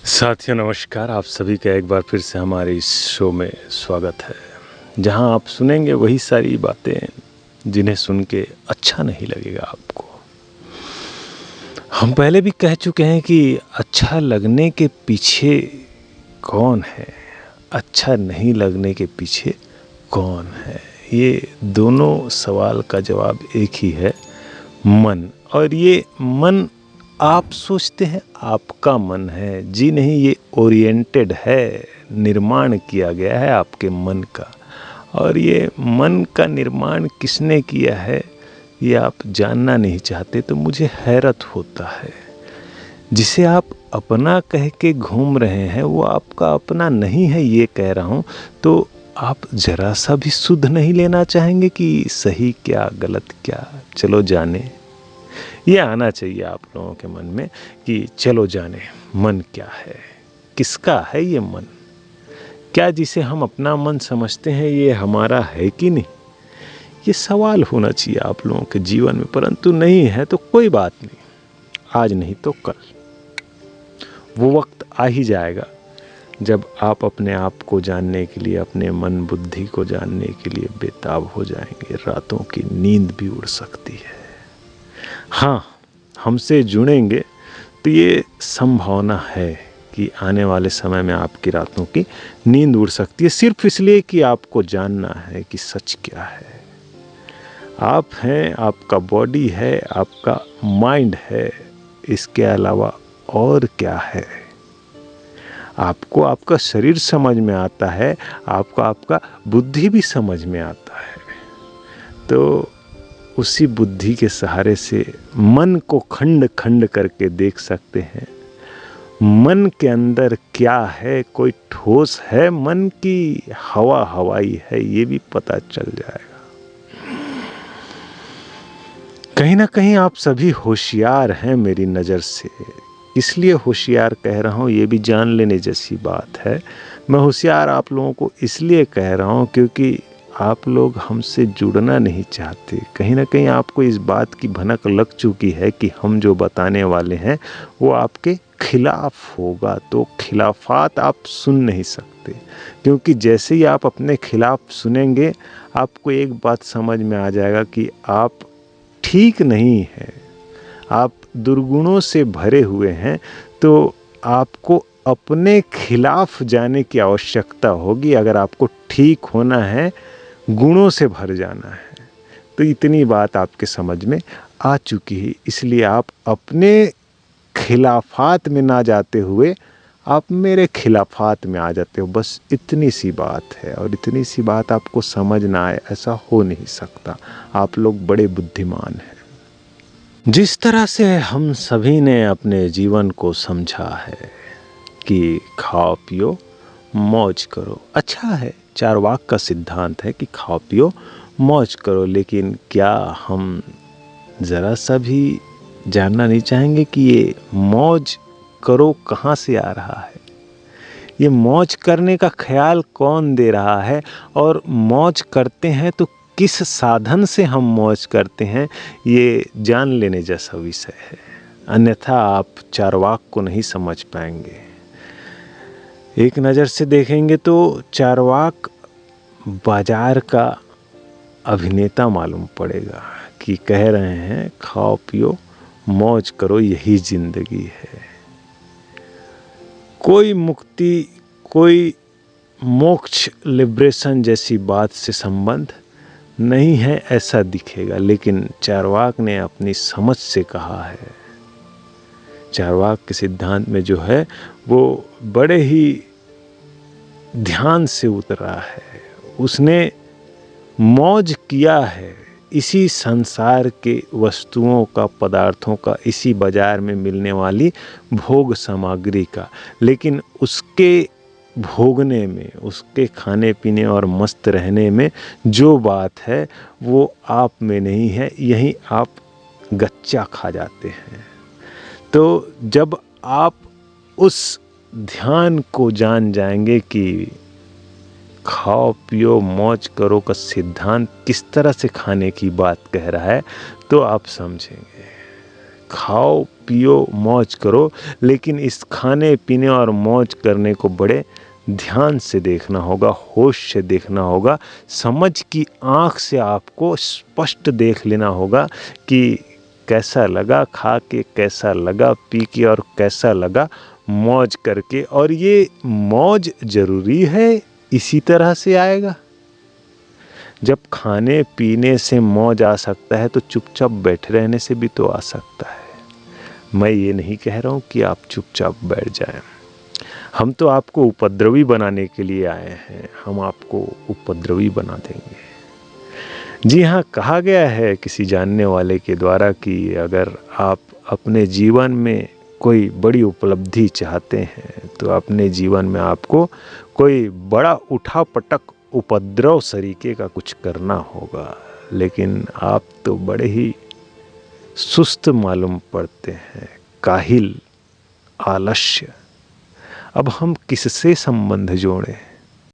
साथियों नमस्कार। आप सभी का एक बार फिर से हमारे इस शो में स्वागत है, जहां आप सुनेंगे वही सारी बातें जिन्हें सुन के अच्छा नहीं लगेगा आपको। हम पहले भी कह चुके हैं कि अच्छा लगने के पीछे कौन है, अच्छा नहीं लगने के पीछे कौन है। ये दोनों सवाल का जवाब एक ही है, मन। और ये मन आप सोचते हैं आपका मन है, जी नहीं, ये ओरिएंटेड है, निर्माण किया गया है आपके मन का। और ये मन का निर्माण किसने किया है ये आप जानना नहीं चाहते, तो मुझे हैरत होता है। जिसे आप अपना कह के घूम रहे हैं वो आपका अपना नहीं है, ये कह रहा हूँ। तो आप जरा सा भी सुध नहीं लेना चाहेंगे कि सही क्या गलत क्या, चलो जाने। ये आना चाहिए आप लोगों के मन में कि चलो जाने मन क्या है, किसका है ये मन। क्या जिसे हम अपना मन समझते हैं ये हमारा है कि नहीं, ये सवाल होना चाहिए आप लोगों के जीवन में। परंतु नहीं है तो कोई बात नहीं, आज नहीं तो कल वो वक्त आ ही जाएगा जब आप अपने आप को जानने के लिए, अपने मन बुद्धि को जानने के लिए बेताब हो जाएंगे। रातों की नींद भी उड़ सकती है। हाँ, हमसे जुड़ेंगे तो ये संभावना है कि आने वाले समय में आपकी रातों की नींद उड़ सकती है, सिर्फ इसलिए कि आपको जानना है कि सच क्या है। आप हैं, आपका बॉडी है, आपका माइंड है, इसके अलावा और क्या है। आपको आपका शरीर समझ में आता है, आपको आपका बुद्धि भी समझ में आता है। तो उसी बुद्धि के सहारे से मन को खंड खंड करके देख सकते हैं। मन के अंदर क्या है, कोई ठोस है मन की हवा हवाई है, ये भी पता चल जाएगा। कहीं ना कहीं आप सभी होशियार हैं मेरी नज़र से, इसलिए होशियार कह रहा हूँ, ये भी जान लेने जैसी बात है। मैं होशियार आप लोगों को इसलिए कह रहा हूँ क्योंकि आप लोग हमसे जुड़ना नहीं चाहते। कहीं ना कहीं आपको इस बात की भनक लग चुकी है कि हम जो बताने वाले हैं वो आपके खिलाफ होगा, तो खिलाफात आप सुन नहीं सकते। क्योंकि जैसे ही आप अपने खिलाफ सुनेंगे आपको एक बात समझ में आ जाएगा कि आप ठीक नहीं हैं, आप दुर्गुणों से भरे हुए हैं। तो आपको अपने खिलाफ जाने की आवश्यकता होगी अगर आपको ठीक होना है, गुणों से भर जाना है। तो इतनी बात आपके समझ में आ चुकी है, इसलिए आप अपने खिलाफात में ना जाते हुए आप मेरे खिलाफात में आ जाते हो। बस इतनी सी बात है, और इतनी सी बात आपको समझ ना आए ऐसा हो नहीं सकता। आप लोग बड़े बुद्धिमान हैं। जिस तरह से हम सभी ने अपने जीवन को समझा है कि खाओ पियो मौज करो, अच्छा है, चारवाक का सिद्धांत है कि खाओ पियो मौज करो। लेकिन क्या हम ज़रा सा भी जानना नहीं चाहेंगे कि ये मौज करो कहाँ से आ रहा है, ये मौज करने का ख्याल कौन दे रहा है, और मौज करते हैं तो किस साधन से हम मौज करते हैं, ये जान लेने जैसा विषय है। अन्यथा आप चारवाक को नहीं समझ पाएंगे। एक नज़र से देखेंगे तो चारवाक बाजार का अभिनेता मालूम पड़ेगा कि कह रहे हैं खाओ पियो मौज करो, यही जिंदगी है। कोई मुक्ति, कोई मोक्ष, लिबरेशन जैसी बात से संबंध नहीं है ऐसा दिखेगा, लेकिन चारवाक ने अपनी समझ से कहा है। चारवाक के सिद्धांत में जो है वो बड़े ही ध्यान से उतरा है। उसने मौज किया है इसी संसार के वस्तुओं का, पदार्थों का, इसी बाजार में मिलने वाली भोग सामग्री का, लेकिन उसके भोगने में, उसके खाने पीने और मस्त रहने में जो बात है वो आप में नहीं है, यहीं आप गच्चा खा जाते हैं। तो जब आप उस ध्यान को जान जाएंगे कि खाओ पियो मौज करो का सिद्धांत किस तरह से खाने की बात कह रहा है, तो आप समझेंगे खाओ पियो मौज करो, लेकिन इस खाने पीने और मौज करने को बड़े ध्यान से देखना होगा, होश से देखना होगा। समझ की आँख से आपको स्पष्ट देख लेना होगा कि कैसा लगा खा के, कैसा लगा पी के और कैसा लगा मौज करके। और ये मौज ज़रूरी है इसी तरह से आएगा। जब खाने पीने से मौज आ सकता है तो चुपचाप बैठे रहने से भी तो आ सकता है। मैं ये नहीं कह रहा हूँ कि आप चुपचाप बैठ जाएं। हम तो आपको उपद्रवी बनाने के लिए आए हैं, हम आपको उपद्रवी बना देंगे। जी हाँ, कहा गया है किसी जानने वाले के द्वारा कि अगर आप अपने जीवन में कोई बड़ी उपलब्धि चाहते हैं तो अपने जीवन में आपको कोई बड़ा उठापटक उपद्रव सरीके का कुछ करना होगा। लेकिन आप तो बड़े ही सुस्त मालूम पड़ते हैं, काहिल, आलस्य। अब हम किससे संबंध जोड़ें?